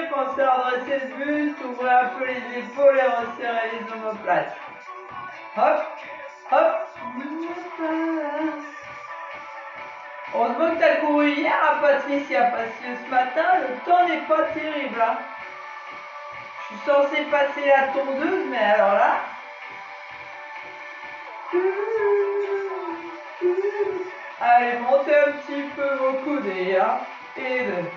pensez à redresser le buste, ouvrez un peu les épaules et resserrez les omoplates. Hop, hop. Heureusement que tu as couru hier, hein, Patricia, parce que ce matin, le temps n'est pas terrible. Hein. Je suis censée passer la tondeuse, mais alors là... Allez, montez un petit peu vos coudées, hein. Et deux.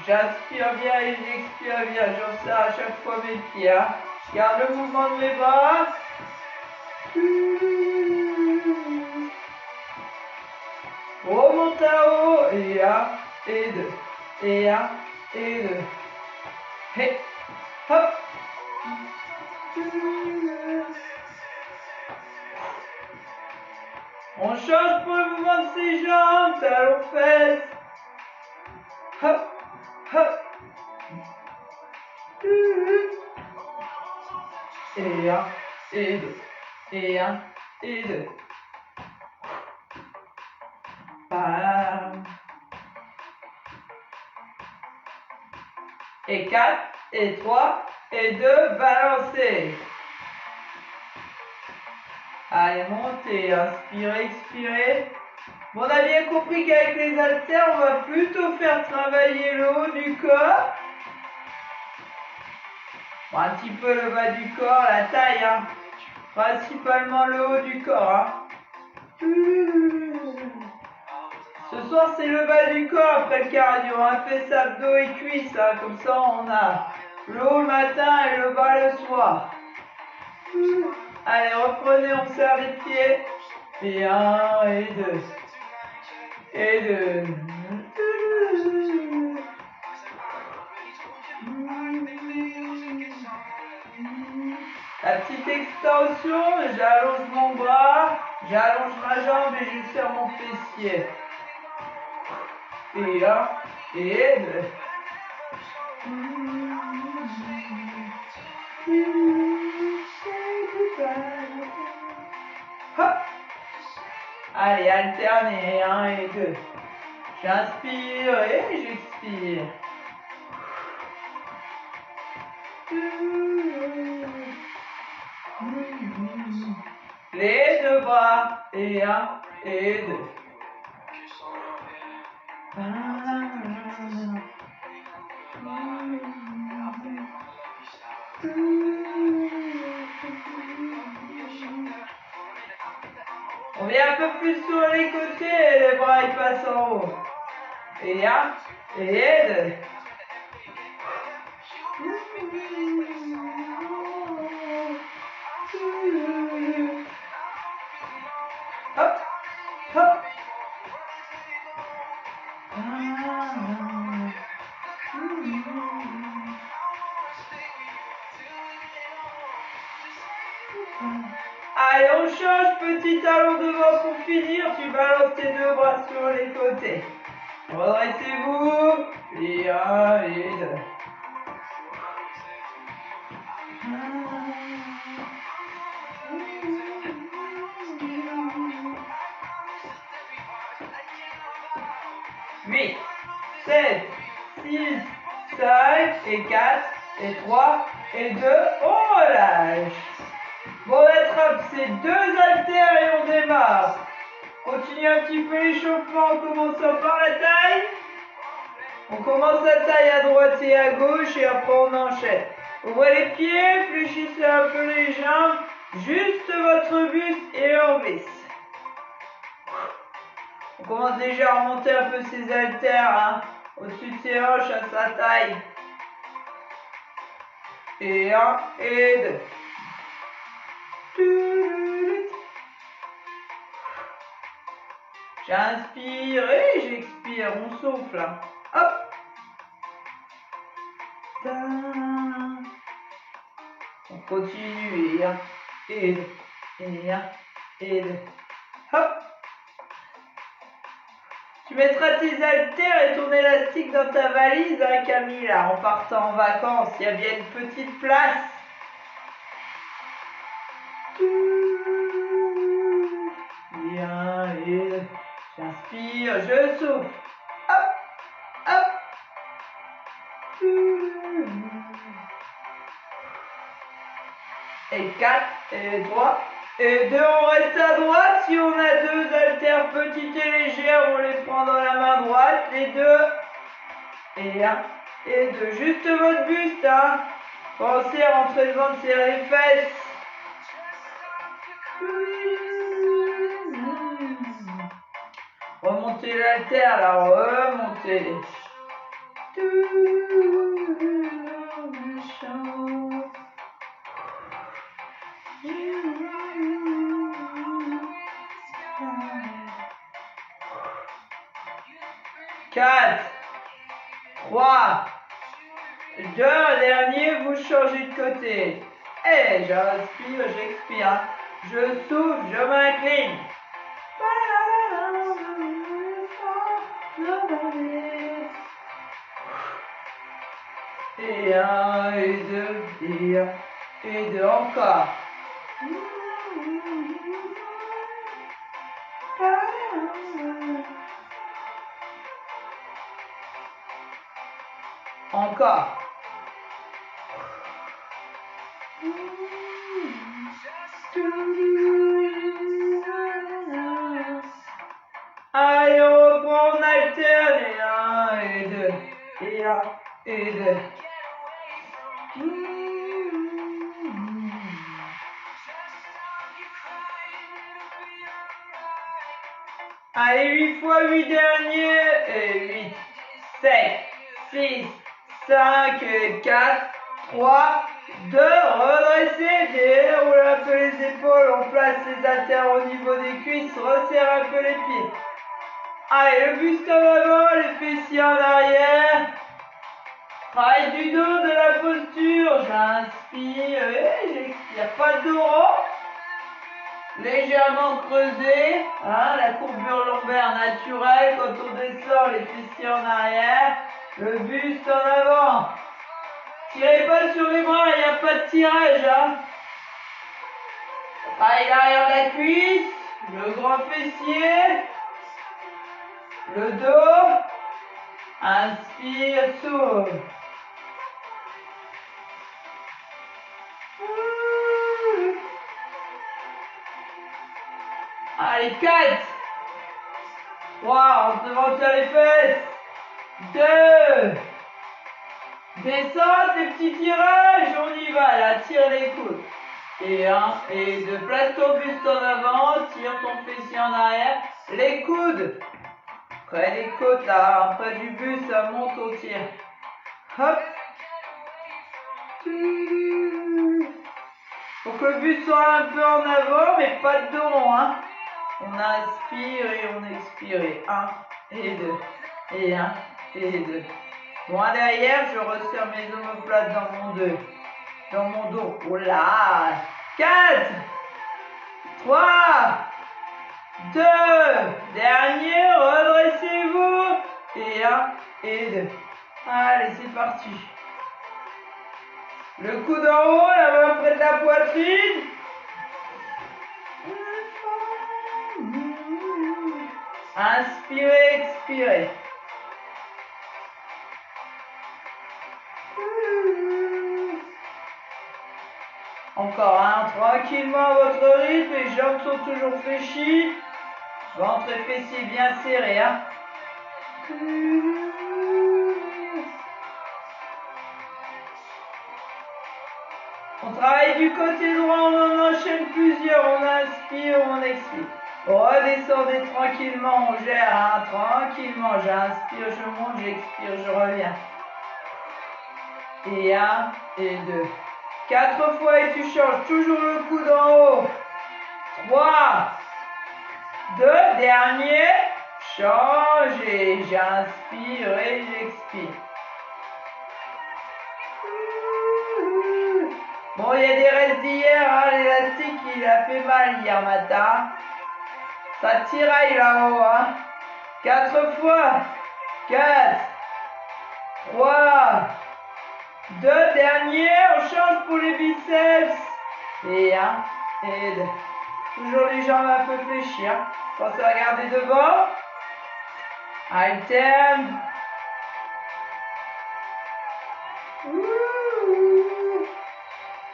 J'inspire bien et j'expire bien. Je resserre à chaque fois mes pieds, hein. Je garde le mouvement de mes bras. Remonte à haut. Et un, et deux. Et un, et deux. Et hop. On change pour le mouvement de ses jambes, talons fesses. Hop, hop. Et un, et deux. Et un, et deux. Bam. Et 4, et 3, et 2, balancez. Allez, montez, inspirez, expirez. Bon, on a bien compris qu'avec les haltères, on va plutôt faire travailler le haut du corps. Bon, un petit peu le bas du corps, la taille, hein. Principalement le haut du corps, hein. Ce soir, c'est le bas du corps après le cardio. On a fait abdos et cuisses, hein. Comme ça, on a le haut le matin et le bas le soir. Allez, reprenez, on serre les pieds. Et un, et deux. Et deux. La petite extension, j'allonge mon bras, j'allonge ma jambe et je serre mon fessier. Et un, et deux. Hop. Allez, alternez, un et deux. J'inspire et j'expire. Les deux bras, et un, et deux. On vient un peu plus sur les côtés et les bras ils passent en haut. Et un, et deux. Hop, hop. Allez, on change, petit talon devant pour finir. Tu balances tes deux bras sur les côtés. Redressez-vous. Et un, et deux. Huit, 7, 6, 5, et 4, et 3, et 2. On relâche. Bon, on attrape ces deux haltères et on démarre. Continue un petit peu l'échauffement en commençant par la taille. On commence la taille à droite et à gauche et après on enchaîne. Ouvrez les pieds, fléchissez un peu les jambes, juste votre buste et on baisse. On commence déjà à remonter un peu ses haltères, hein, au-dessus de ses hanches à sa taille. Et un, et deux. J'inspire et j'expire, on souffle. Hein. Hop. On continue, et un, et deux, et un, et deux. Hop. Tu mettras tes haltères et ton élastique dans ta valise, hein, Camille, là, en partant en vacances. Il y a bien une petite place. Bien, et j'inspire, je souffle. et 4, et 3, et 2, on reste à droite. Si on a 2 haltères petites et légères, on les prend dans la main droite, les 2, et 1, et 2. Juste votre buste, hein. Pensez à rentrer le ventre, serrer les fesses. Remontez l'haltère, là, remontez. 4, 3, 2, dernier, vous changez de côté. Et j'inspire, j'expire. Je souffle, je m'incline. Et 1, et 2, et 1, et 2, encore. Encore. Allez, on reprend, on alterne. Et 1, et 2, et 1, et 2. Allez, 8 fois 8 derniers. Et 8, 7, 6, 5, 4, 3, 2, redressez, déroule un peu les épaules, on place les haltères au niveau des cuisses, resserre un peu les pieds. Allez, le buste en avant, les fessiers en arrière. Travail du dos, de la posture, j'inspire et j'expire. Pas de dos rond, légèrement creusé, hein, la courbure lombaire naturelle, quand on descend, les fessiers en arrière, le buste en avant. Tirez pas sur les bras, il n'y a pas de tirage. Hein. Travaille l'arrière de la cuisse, le grand fessier, le dos. Inspire, souffle. Allez, 4, 3, on se devant sur les fesses, 2, descente, les petits tirages, on y va, là, tire les coudes. Et 1, et 2, place ton buste en avant, tire ton fessier en arrière, les coudes, près des côtes, là, près du buste, ça monte, on tire. Hop. Faut que le buste soit un peu en avant, mais pas de dos rond, hein. On inspire et on expire. Et 1, et 2, et 1, et 2. Loin derrière, je resserre mes omoplates dans mon 2. Dans mon dos. Oh là 4, 3, 2, dernier, redressez-vous. Et 1, et 2. Allez, c'est parti. Le coude en haut, la main près de la poitrine. Inspirez, expirez. Encore, hein, tranquillement à votre rythme, les jambes sont toujours fléchies. Ventre et fessiers bien serrés. Hein. On travaille du côté droit, on en enchaîne plusieurs. On inspire, on expire. Redescendez tranquillement, on gère, hein, tranquillement. J'inspire, je monte, j'expire, je reviens. Et 1, et 2. 4 fois et tu changes. Toujours le coude en haut. 3, 2, dernier. Changez. J'inspire et j'expire. Bon, il y a des restes d'hier. Hein, l'élastique, il a fait mal hier matin. Ça tiraille là-haut. Hein. 4 fois. 4, 3, 2, dernier, on change pour les biceps. Et 1, et 2. Toujours les jambes un peu fléchies. Hein. Pensez à regarder devant. Alterne.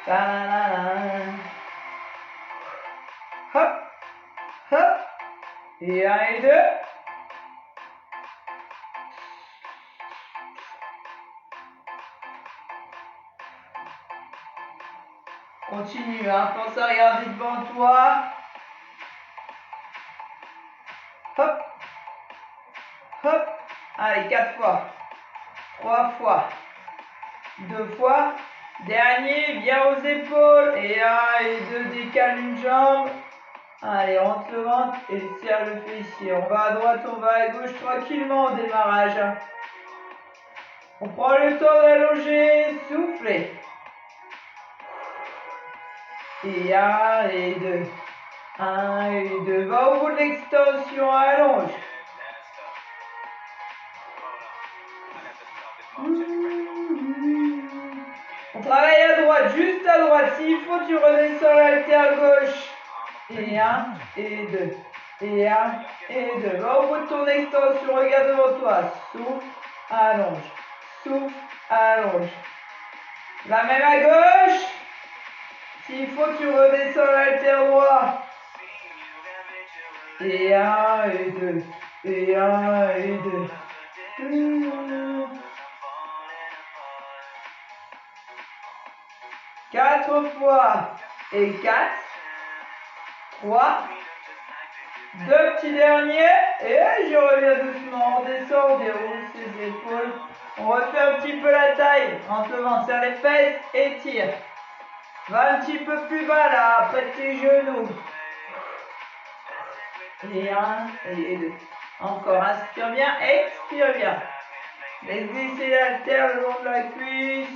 Ta-da-da-da. Et 1 et 2. Continue, hein, pense à regarder devant toi. Hop. Hop. Allez, 4 fois. 3 fois. 2 fois. Dernier, viens aux épaules. Et 1 et 2, décale une jambe. Allez, rentre le ventre et serre le fessier. On va à droite, on va à gauche tranquillement au démarrage. On prend le temps d'allonger, souffler. Et 1 et 2. 1 et 2. Va au bout de l'extension, allonge. On travaille à droite, juste à droite. S'il faut, tu redescends l'haltère gauche. Et 1 et 2. Et 1 et 2. Va au bout de ton extension, regarde devant toi. Souffle, allonge. Souffle, allonge. La même à gauche. S'il faut, tu redescends l'haltère droit. Et 1 et 2. Et 1 et 2. 4 fois. Et 4. 3. 2 petits derniers. Et je reviens doucement. On descend, on déroule ses épaules. On refait un petit peu la taille. Entre le ventre, serre les fesses et tire. Va un petit peu plus bas là, près de tes genoux. Et 1 et 2. Encore, inspire bien, expire bien. Laisse glisser l'haltère le long de la cuisse.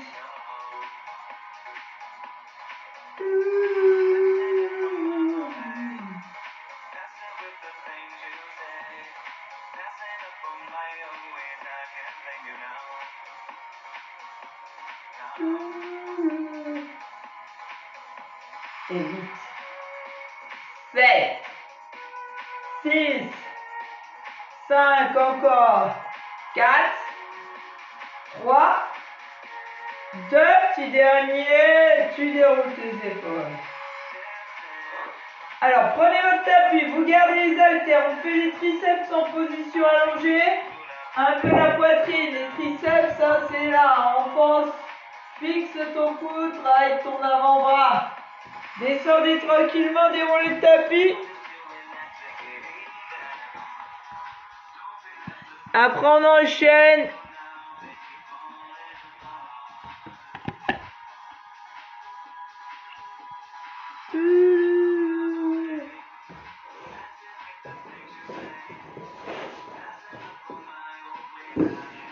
Et 8. 7. 6. 5 encore. 4. 3. 2 petits derniers. Tu déroules tes épaules. Alors, prenez votre tapis, vous gardez les haltères, on fait les triceps en position allongée, un peu la poitrine, les triceps, ça c'est là, on pense, fixe ton coude, travaille ton avant-bras, descendez tranquillement, déroulez le tapis. Après on enchaîne.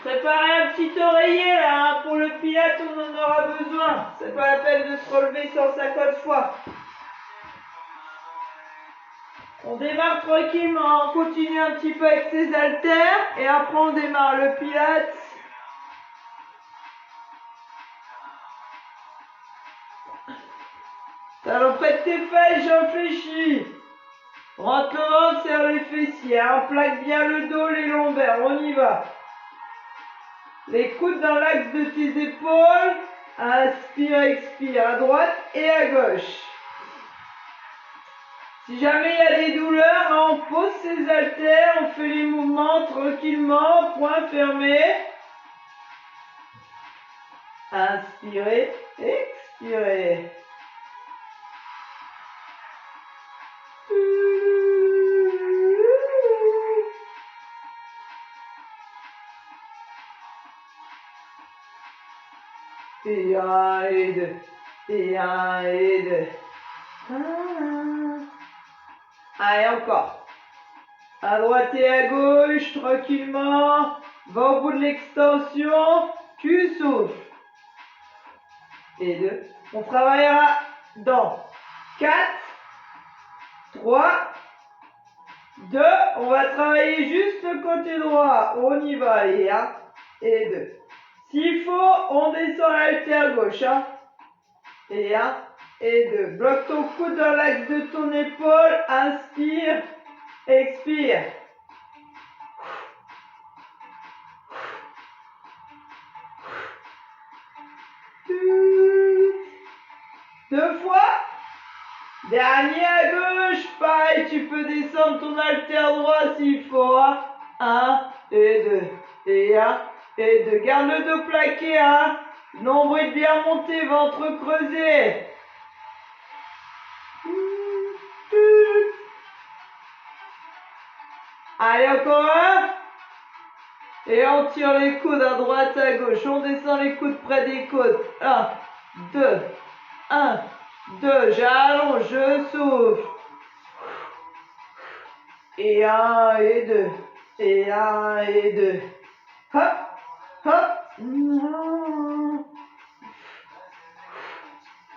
Préparez un petit oreiller là, hein, pour le pilates on en aura besoin. C'est pas la peine de se relever 150 fois. On démarre tranquillement, on continue un petit peu avec ses haltères et après on démarre le pilates. Talon près de tes fesses, j'infléchis. Rentre le ventre, serre les fessiers, hein, plaque bien le dos, les lombaires, on y va. Les coudes dans l'axe de tes épaules. Inspire, expire, à droite et à gauche. Si jamais il y a des douleurs, on pose ses haltères, on fait les mouvements tranquillement, poings fermés. Inspirez, expirez. Et 1 et 2. Et 1 et 2. Allez, encore. À droite et à gauche, tranquillement. Va au bout de l'extension. Tu souffles. Et 2. On travaillera dans 4, 3, 2. On va travailler juste le côté droit. On y va. Et 1 et 2. S'il faut, on descend l'haltère gauche. Hein. Et 1 et 2. Bloque ton coude dans l'axe de ton épaule. Inspire. Expire. Deux fois. Dernier à gauche. Pareil, tu peux descendre ton haltère droit s'il faut. 1 et 2. Et 1 et 2. Garde le dos plaqué. Nombril bien monté, ventre creusé. Allez, encore un. Et on tire les coudes à droite, à gauche. On descend les coudes près des côtes. 1, 2, 1, 2. J'allonge, je souffle. Et 1 et 2. Et 1 et 2. Hop, hop.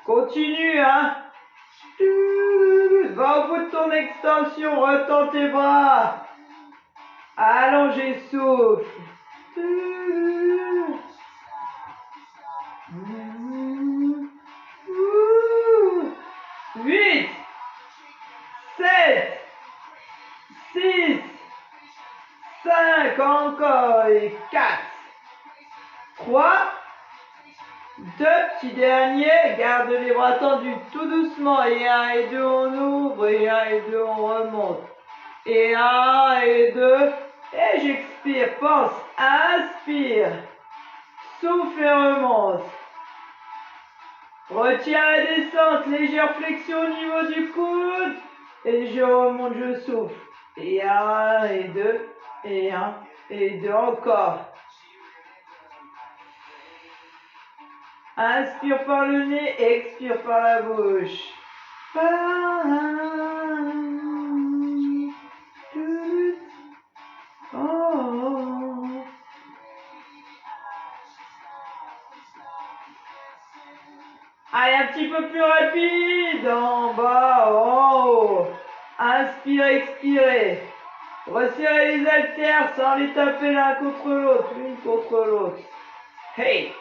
Continue, Va au bout de ton extension, retends tes bras. Allonge et souffle. 8, 7, 6, 5, encore et 4, 3, 2, petit dernier, garde les bras tendus tout doucement, et 1 et 2 on ouvre, et 1 et 2 on remonte, et 1 et 2, et j'expire, pense, inspire, souffle et remonte, retiens la descente, légère flexion au niveau du coude, et je remonte, je souffle, et 1 et 2, et 1 et 2 encore. Inspire par le nez, expire par la bouche. Allez, un petit peu plus rapide, en bas, en haut. Inspire, expirez. Resserrez les haltères sans les taper l'un contre l'autre, l'une contre l'autre. Hey!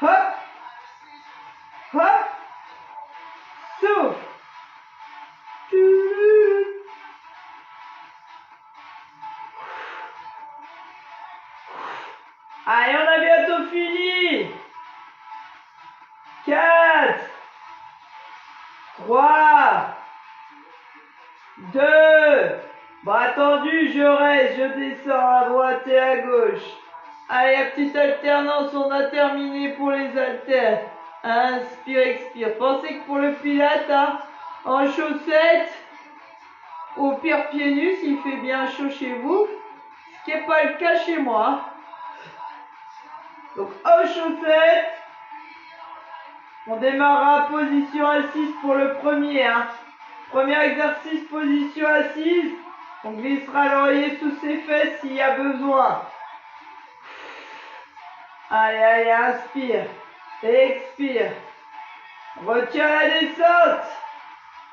Hop! Hop! Souffle! Allez, on a bientôt fini! 4, 3, 2, bras tendus, je reste, je descends à droite et à gauche. Allez, la petite alternance, on a terminé pour les haltères. Inspire, expire. Pensez que pour le pilate, en chaussettes, au pire pieds nus, s'il fait bien chaud chez vous, ce qui n'est pas le cas chez moi. Donc, en chaussettes, on démarrera position assise pour le premier. Premier exercice, position assise. On glissera l'oreiller sous ses fesses s'il y a besoin. Allez, allez, inspire. Expire. Retiens la descente.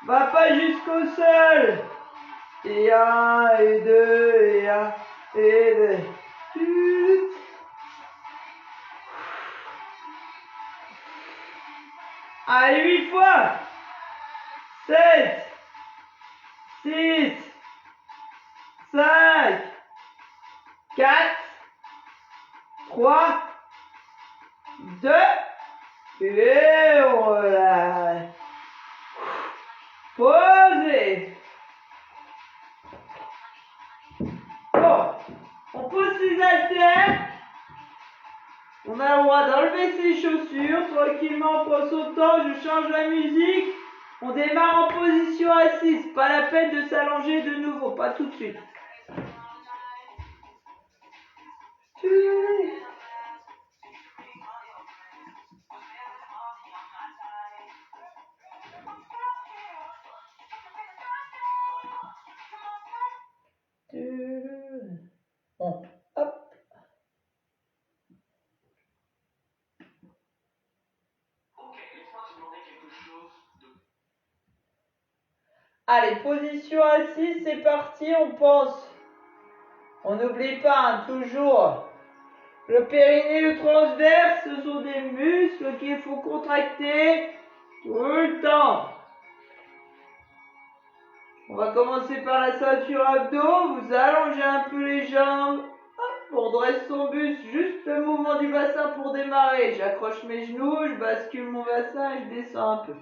Va pas jusqu'au sol. Et 1, et 2, et 1, et 2. Allez, 8 fois. 7, 6, 5, 4, 3, 2, et on relâche. Posez. Bon, on pose ses haltères. On a le droit d'enlever ses chaussures. Tranquillement, on prend son temps. Je change la musique. On démarre en position assise. Pas la peine de s'allonger de nouveau. Pas tout de suite. Bon, hop. Allez, position assise, c'est parti, on pense. On n'oublie pas, toujours. Le périnée, le transverse, ce sont des muscles qu'il faut contracter tout le temps. On va commencer par la ceinture abdos. Vous allongez un peu les jambes. Hop, on dresse son buste. Juste le mouvement du bassin pour démarrer. J'accroche mes genoux, je bascule mon bassin et je descends un peu.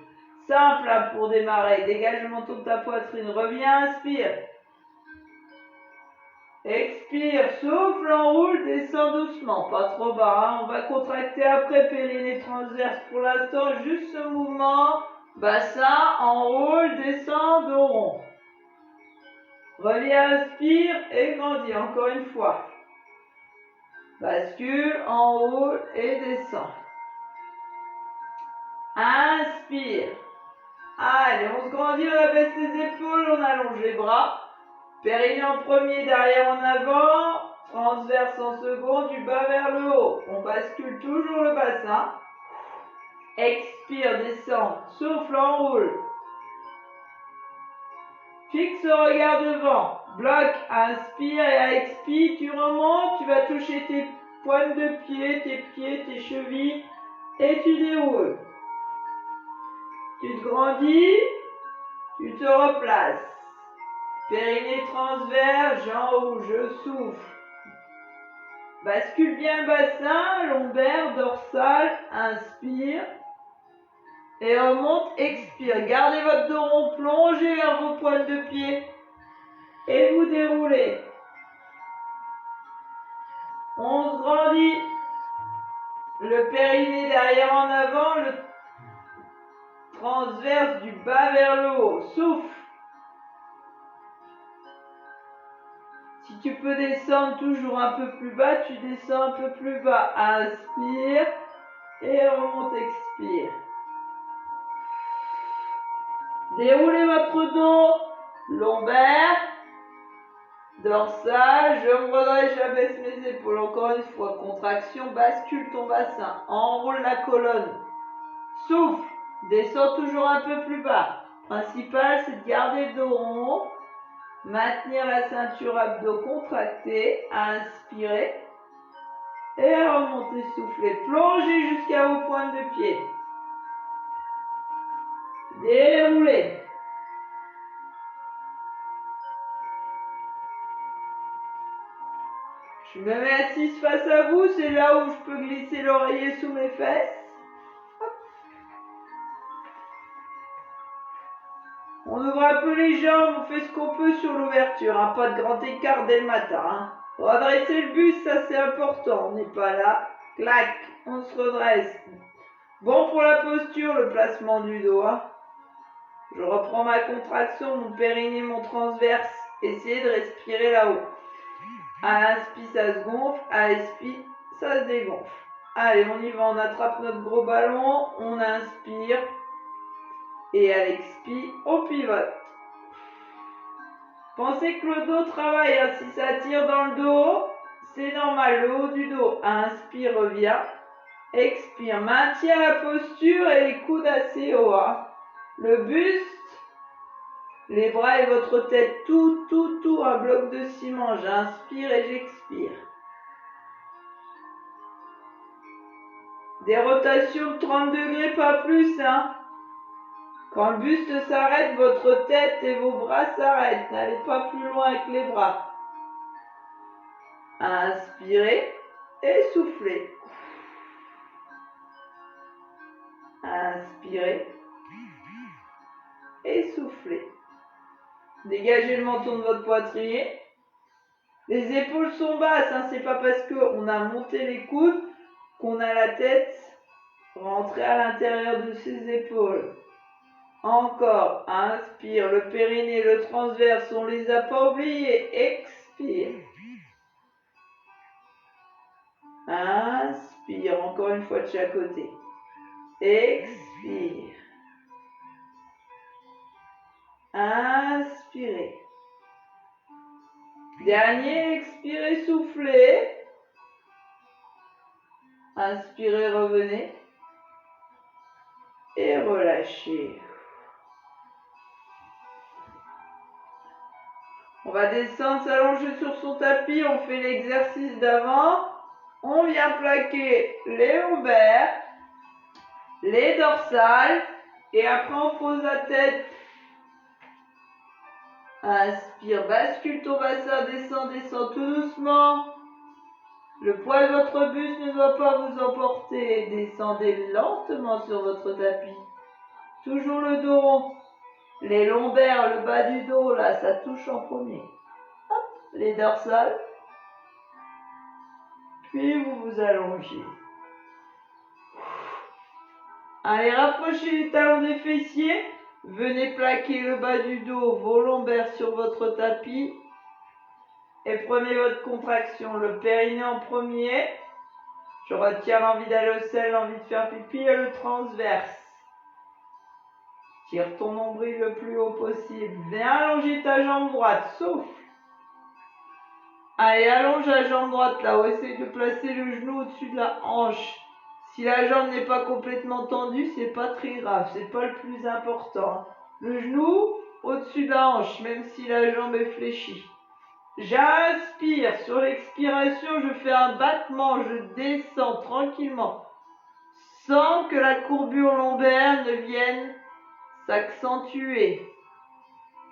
Simple hein, pour démarrer. Dégage le menton de ta poitrine. Reviens, inspire. Expire, souffle, enroule, descends doucement, pas trop bas. Hein. On va contracter après, périnée transverse pour l'instant, juste ce mouvement. Bassin, enroule, descend, dos rond. Reviens, inspire et grandis, encore une fois. Bascule, enroule et descend. Inspire. Allez, on se grandit, on abaisse les épaules, on allonge les bras. Périnée en premier, derrière en avant. Transverse en second, du bas vers le haut. On bascule toujours le bassin. Expire, descend, souffle, enroule. Fixe le regard devant. Bloc, inspire et à expire, tu remontes, tu vas toucher tes pointes de pied, tes chevilles et tu déroules. Tu te grandis, tu te replaces. Périnée transverse, j'enroule, je souffle. Bascule bien le bassin, lombaire, dorsal, inspire. Et remonte, expire. Gardez votre dos rond, plongez vers vos pointes de pied. Et vous déroulez. On se grandit. Le périnée derrière en avant, le transverse du bas vers le haut. Souffle. Si tu peux descendre toujours un peu plus bas, tu descends un peu plus bas. Inspire. Et remonte, expire. Déroulez votre dos, lombaire, dorsal, je me redresse, j'abaisse mes épaules. Encore une fois, contraction, bascule ton bassin, enroule la colonne. Souffle, descends toujours un peu plus bas. Principal, c'est de garder le dos rond, maintenir la ceinture abdos contractée, inspirer et remonter, souffler. Plongez jusqu'à vos pointes de pied. Déroulez. Je me mets assise face à vous, c'est là où je peux glisser l'oreiller sous mes fesses. On ouvre un peu les jambes, on fait ce qu'on peut sur l'ouverture, hein, pas de grand écart dès le matin. Hein. Redresser le buste, ça c'est important, on n'est pas là. Clac, on se redresse. Bon pour la posture, le placement du dos. Hein. Je reprends ma contraction, mon périnée, mon transverse. Essayez de respirer là-haut. À l'inspire, ça se gonfle. À l'expire, ça se dégonfle. Allez, on y va. On attrape notre gros ballon. On inspire. Et à l'expire, on pivote. Pensez que le dos travaille. Hein. Si ça tire dans le dos, c'est normal. Le haut du dos. Inspire, revient. Expire. Maintiens la posture et les coudes assez haut. Hein. Le buste. Les bras et votre tête, tout, un bloc de ciment. J'inspire et j'expire. Des rotations de 30 degrés, pas plus. Hein. Quand le buste s'arrête, votre tête et vos bras s'arrêtent. N'allez pas plus loin avec les bras. Inspirez et soufflez. Inspirez et soufflez. Dégagez le menton de votre poitrine. Les épaules sont basses, hein, c'est pas parce qu'on a monté les coudes qu'on a la tête rentrée à l'intérieur de ses épaules. Encore, inspire, le périnée, le transverse, on les a pas oubliés. Expire. Inspire, encore une fois de chaque côté. Expire. Inspirez. Dernier, expirez, soufflez. Inspirez, revenez. Et relâchez. On va descendre, s'allonger sur son tapis. On fait l'exercice d'avant. On vient plaquer les lombaires, les dorsales. Et après, on pose la tête. Inspire, bascule ton bassin, descend tout doucement. Le poids de votre buste ne doit pas vous emporter. Descendez lentement sur votre tapis. Toujours le dos rond. Les lombaires, le bas du dos, là, ça touche en premier. Hop, les dorsales. Puis vous vous allongez. Allez, rapprochez les talons des fessiers. Venez plaquer le bas du dos, vos lombaires sur votre tapis. Et prenez votre contraction. Le périnée en premier. Je retiens l'envie d'aller au sel, l'envie de faire pipi et le transverse. Tire ton nombril le plus haut possible. Viens allonger ta jambe droite. Souffle. Allez, allonge la jambe droite là-haut. Essaye de placer le genou au-dessus de la hanche. Si la jambe n'est pas complètement tendue, c'est pas très grave. C'est pas le plus important. Le genou au-dessus de la hanche, même si la jambe est fléchie. J'inspire. Sur l'expiration, je fais un battement. Je descends tranquillement. Sans que la courbure lombaire ne vienne s'accentuer.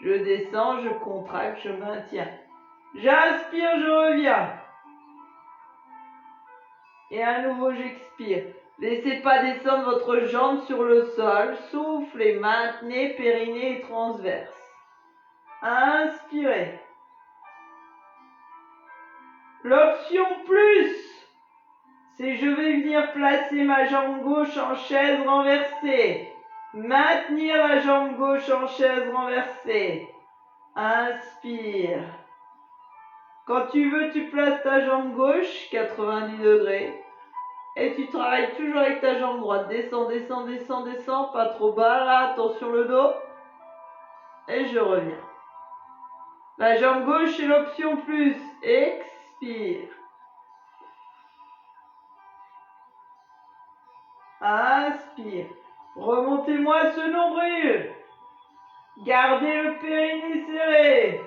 Je descends, je contracte, je maintiens. J'inspire, je reviens. Et à nouveau, j'expire. Laissez pas descendre votre jambe sur le sol. Soufflez, maintenez périnée et transverse. Inspirez. L'option plus, c'est je vais venir placer ma jambe gauche en chaise renversée. Maintenir la jambe gauche en chaise renversée. Inspire. Quand tu veux, tu places ta jambe gauche, 90 degrés. Et tu travailles toujours avec ta jambe droite. Descends, descends, descends, descends. Pas trop bas là. Attention le dos. Et je reviens. La jambe gauche est l'option plus. Expire. Inspire. Remontez-moi ce nombril. Gardez le périnée serré.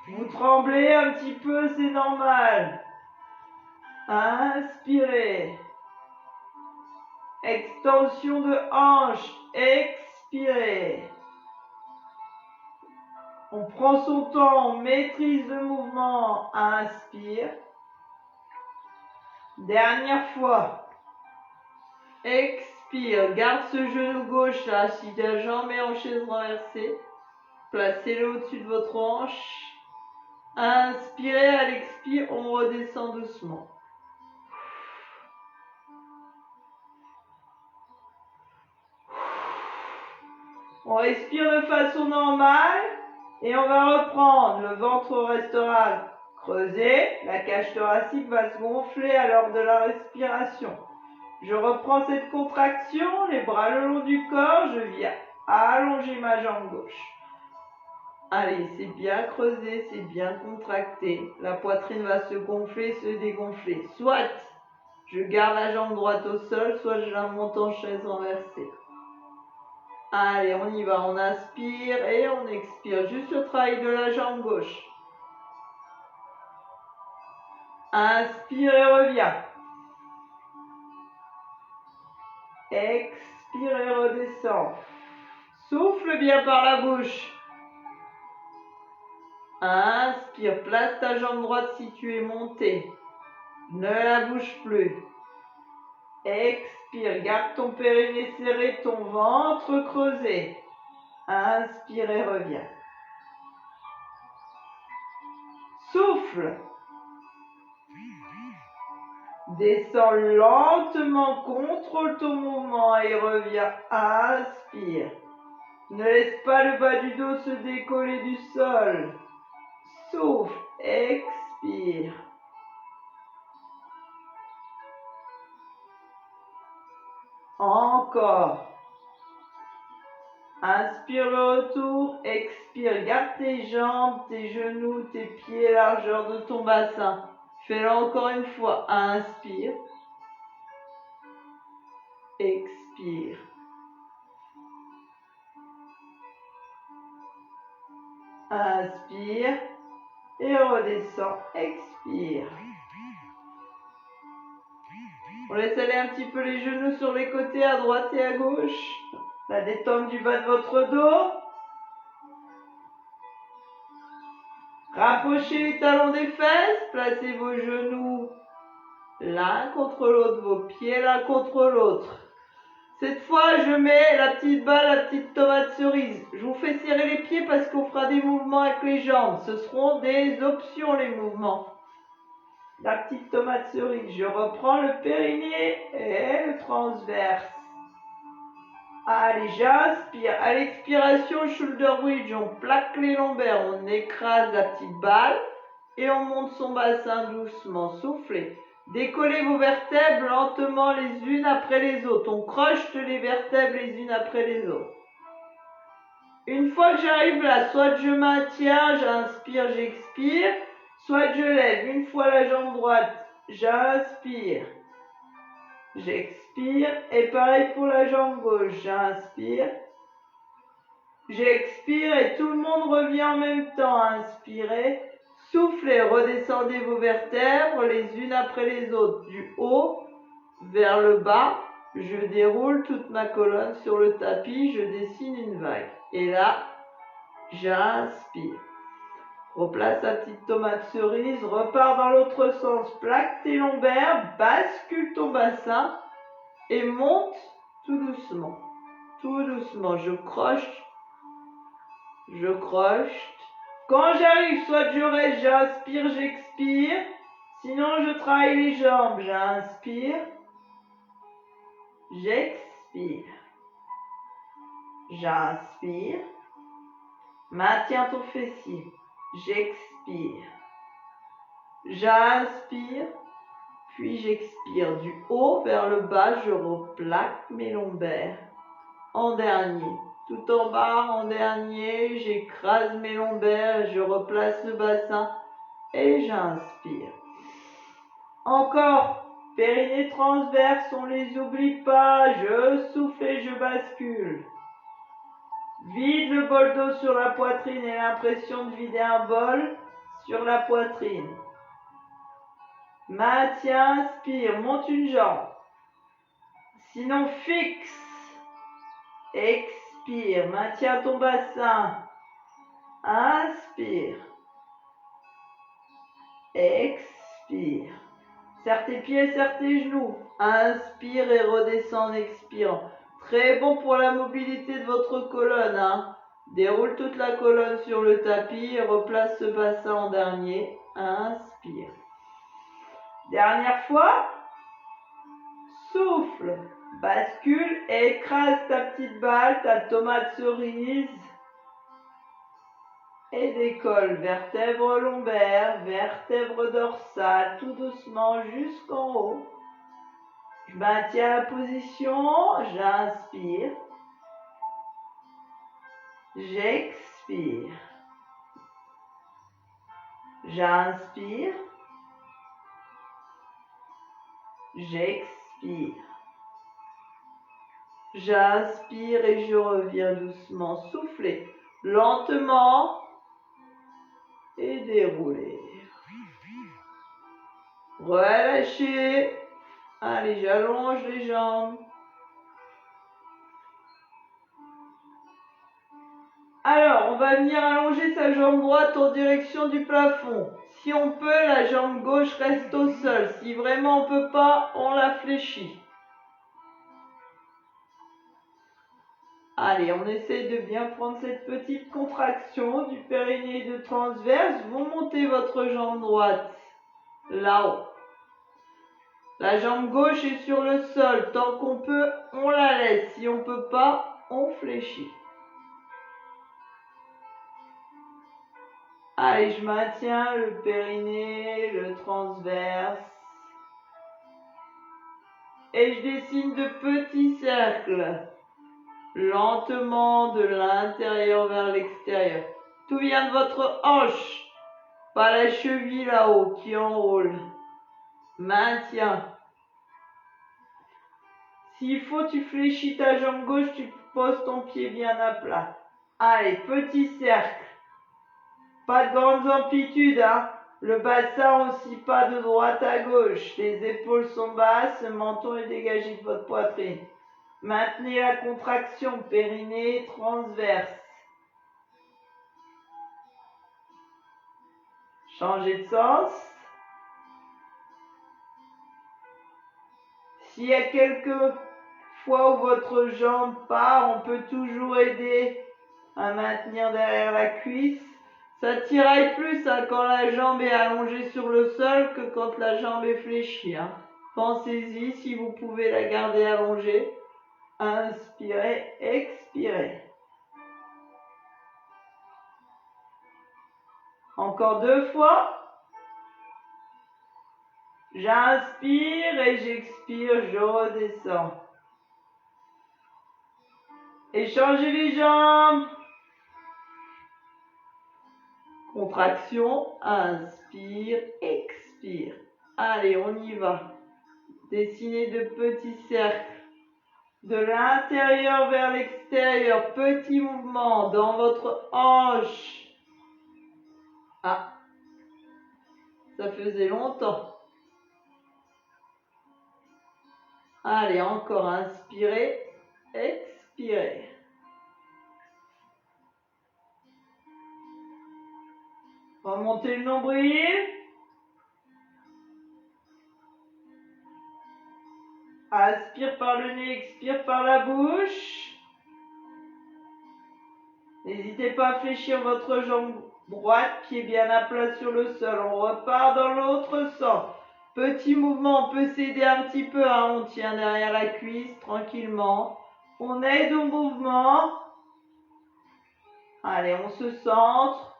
Vous tremblez un petit peu, c'est normal. Inspirez. Extension de hanche. Expirez. On prend son temps, on maîtrise le mouvement. Inspire. Dernière fois. Expire. Garde ce genou gauche là. Si ta jambe est en chaise renversée, placez-le au-dessus de votre hanche. Inspirez, à l'expire, on redescend doucement. On respire de façon normale et on va reprendre. Le ventre restera creusé, la cage thoracique va se gonfler à l'heure de la respiration. Je reprends cette contraction, les bras le long du corps, je viens allonger ma jambe gauche. Allez, c'est bien creusé, c'est bien contracté. La poitrine va se gonfler, se dégonfler. Soit je garde la jambe droite au sol, soit je la monte en chaise renversée. Allez, on y va, on inspire et on expire. Juste le travail de la jambe gauche. Inspire et reviens. Expire et redescends. Souffle bien par la bouche. Inspire, place ta jambe droite si tu es monté. Ne la bouge plus. Expire, garde ton périnée serré, ton ventre creusé. Inspire et reviens. Souffle. Descends lentement, contrôle ton mouvement et reviens. Inspire. Ne laisse pas le bas du dos se décoller du sol. Souffle, expire. Encore. Inspire le retour, expire. Garde tes jambes, tes genoux, tes pieds, largeur de ton bassin. Fais-le encore une fois. Inspire. Expire. Inspire. Et redescends. Expire. On laisse aller un petit peu les genoux sur les côtés, à droite et à gauche. La détente du bas de votre dos. Rapprochez les talons des fesses. Placez vos genoux l'un contre l'autre, vos pieds l'un contre l'autre. Cette fois, je mets la petite balle, la petite tomate cerise. Je vous fais serrer les pieds parce qu'on fera des mouvements avec les jambes. Ce seront des options, les mouvements. La petite tomate cerise. Je reprends le périnée et le transverse. Allez, j'inspire. À l'expiration, shoulder bridge. On plaque les lombaires. On écrase la petite balle et on monte son bassin doucement. Soufflez. Décollez vos vertèbres lentement les unes après les autres. On croche les vertèbres les unes après les autres. Une fois que j'arrive là, soit je maintiens, j'inspire, j'expire, soit je lève. Une fois la jambe droite, j'inspire, j'expire. Et pareil pour la jambe gauche, j'inspire, j'expire et tout le monde revient en même temps. Inspirez. Soufflez, redescendez vos vertèbres les unes après les autres, du haut vers le bas. Je déroule toute ma colonne sur le tapis, je dessine une vague. Et là, j'inspire. Replace la petite tomate cerise, repars dans l'autre sens, plaque tes lombaires, bascule ton bassin et monte tout doucement. Tout doucement, je croche. Quand j'arrive, soit je reste, j'inspire, j'expire. Sinon, je travaille les jambes. J'inspire, j'expire. J'inspire. Maintiens ton fessier. J'expire. J'inspire. Puis j'expire. Du haut vers le bas, je replaque mes lombaires. En dernier. Tout en bas, en dernier, j'écrase mes lombaires, je replace le bassin et j'inspire. Encore, périnée transverse, on les oublie pas, je souffle et je bascule. Vide le bol d'eau sur la poitrine et l'impression de vider un bol sur la poitrine. Maintiens, inspire, monte une jambe. Sinon, fixe. Expire, maintiens ton bassin. Inspire. Expire. Serre tes pieds, serre tes genoux. Inspire et redescends en expirant. Très bon pour la mobilité de votre colonne. Hein. Déroule toute la colonne sur le tapis et replace ce bassin en dernier. Inspire. Dernière fois. Souffle. Bascule et écrase ta petite balle, ta tomate cerise. Et décolle, vertèbre lombaire, vertèbre dorsale, tout doucement jusqu'en haut. Je maintiens la position, j'inspire, j'expire, j'inspire, j'expire, j'inspire et je reviens doucement, souffler lentement et dérouler. Relâchez. Allez, j'allonge les jambes. Alors, on va venir allonger sa jambe droite en direction du plafond. Si on peut, la jambe gauche reste au sol. Si vraiment on peut pas, on la fléchit. Allez, on essaye de bien prendre cette petite contraction du périnée de transverse. Vous montez votre jambe droite là-haut. La jambe gauche est sur le sol. Tant qu'on peut, on la laisse. Si on peut pas, on fléchit. Allez, je maintiens le périnée, le transverse. Et je dessine de petits cercles. Lentement de l'intérieur vers l'extérieur. Tout vient de votre hanche. Pas la cheville là-haut qui enroule. Maintiens. S'il faut, tu fléchis ta jambe gauche, tu poses ton pied bien à plat. Allez, petit cercle. Pas de grandes amplitudes, hein. Le bassin aussi pas de droite à gauche. Les épaules sont basses, le menton est dégagé de votre poitrine. Maintenez la contraction, périnée transverse. Changez de sens. S'il y a quelques fois où votre jambe part, on peut toujours aider à maintenir derrière la cuisse. Ça tiraille plus hein, quand la jambe est allongée sur le sol que quand la jambe est fléchie. Hein. Pensez-y si vous pouvez la garder allongée. Inspirez, expirez. Encore 2 fois. J'inspire et j'expire, je redescends. Échangez les jambes. Contraction, inspire, expire. Allez, on y va. Dessinez de petits cercles. De l'intérieur vers l'extérieur, petit mouvement dans votre hanche. Ah, ça faisait longtemps. Allez, encore inspirez, expirez. Remontez le nombril. Inspire par le nez, expire par la bouche. N'hésitez pas à fléchir votre jambe droite, pied bien à plat sur le sol. On repart dans l'autre sens. Petit mouvement, on peut s'aider un petit peu. Hein. On tient derrière la cuisse tranquillement. On aide au mouvement. Allez, on se centre.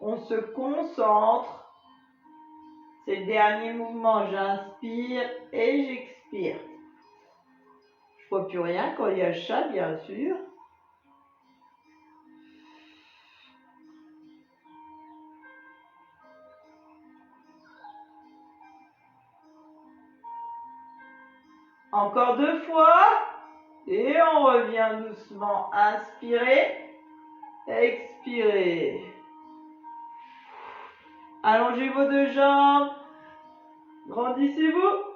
On se concentre. C'est le dernier mouvement. J'inspire et j'expire. Je ne vois plus rien quand il y a le chat, bien sûr. Encore 2 fois. Et on revient doucement. Inspirez. Expirez. Allongez vos 2 jambes. Grandissez-vous.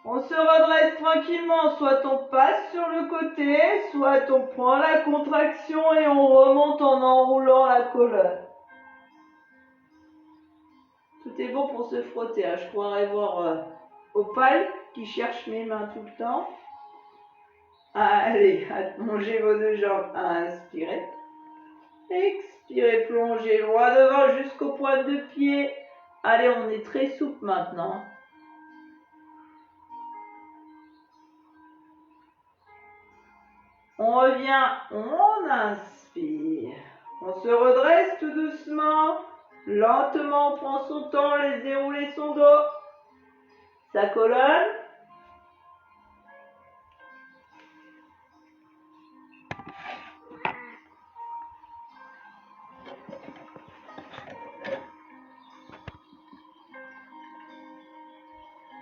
On se redresse tranquillement. Soit on passe sur le côté, soit on prend la contraction et on remonte en enroulant la colonne. Tout est bon pour se frotter. Hein. Je croirais voir Opal qui cherche mes mains tout le temps. Allez, allongez vos 2 jambes. Inspirez. Expirez, plongez loin devant jusqu'au point de pied. Allez, on est très souple maintenant. On revient, on inspire. On se redresse tout doucement. Lentement, on prend son temps, laisse dérouler son dos. Sa colonne.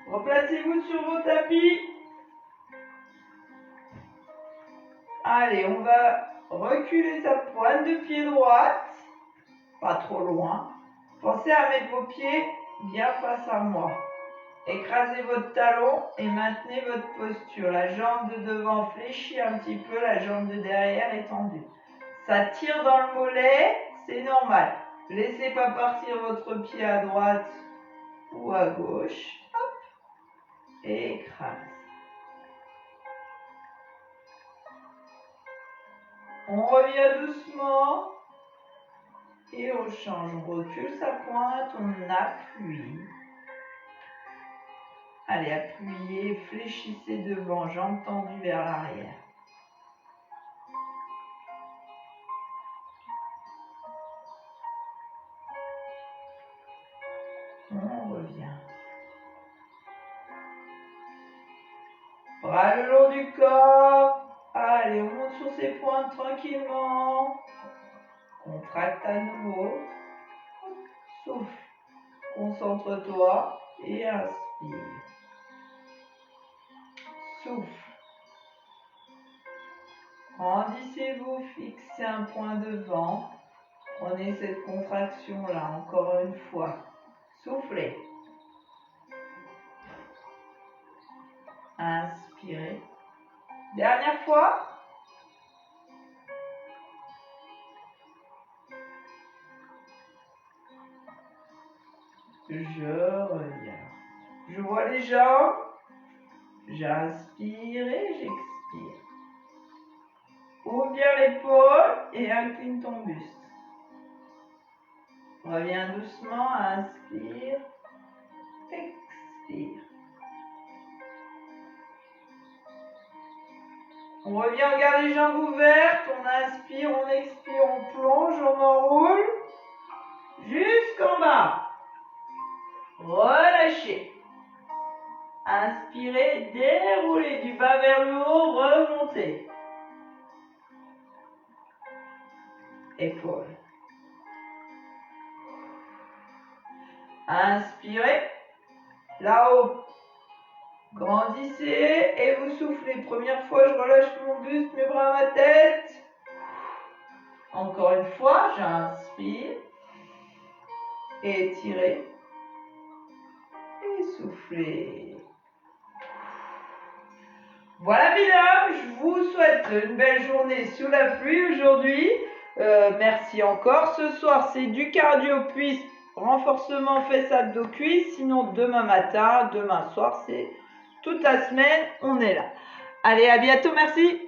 Replacez-vous sur vos tapis. Allez, on va reculer sa pointe de pied droite. Pas trop loin. Pensez à mettre vos pieds bien face à moi. Écrasez votre talon et maintenez votre posture. La jambe de devant fléchit un petit peu, la jambe de derrière est tendue. Ça tire dans le mollet, c'est normal. Laissez pas partir votre pied à droite ou à gauche. Hop. Et écrase. On revient doucement et on change. On recule sa pointe, on appuie. Allez, appuyez, fléchissez devant, jambes tendues vers l'arrière. On revient. Bras le long du corps. Allez, on monte sur ses pointes tranquillement. Contracte à nouveau. Souffle. Concentre-toi et inspire. Souffle. Grandissez-vous, fixez un point devant. Prenez cette contraction-là encore une fois. Soufflez. Inspirez. Dernière fois. je reviens. Je vois les jambes. J'inspire et j'expire. Ouvre bien l'épaule et incline ton buste. Reviens doucement, inspire, expire. On revient, on garde les jambes ouvertes, on inspire, on expire, on plonge, on enroule jusqu'en bas. Relâchez. Inspirez, déroulez du bas vers le haut, remontez. Épaules. Inspirez, là-haut. Grandissez et vous soufflez. Première fois, je relâche mon buste, mes bras, ma tête. Encore une fois, j'inspire. Étirez. Et soufflez. Voilà mes dames, je vous souhaite une belle journée sous la pluie aujourd'hui. Merci encore. Ce soir, c'est du cardio puis renforcement fesses abdos cuisses. Sinon, demain matin, demain soir, c'est toute la semaine, on est là. Allez, à bientôt, merci.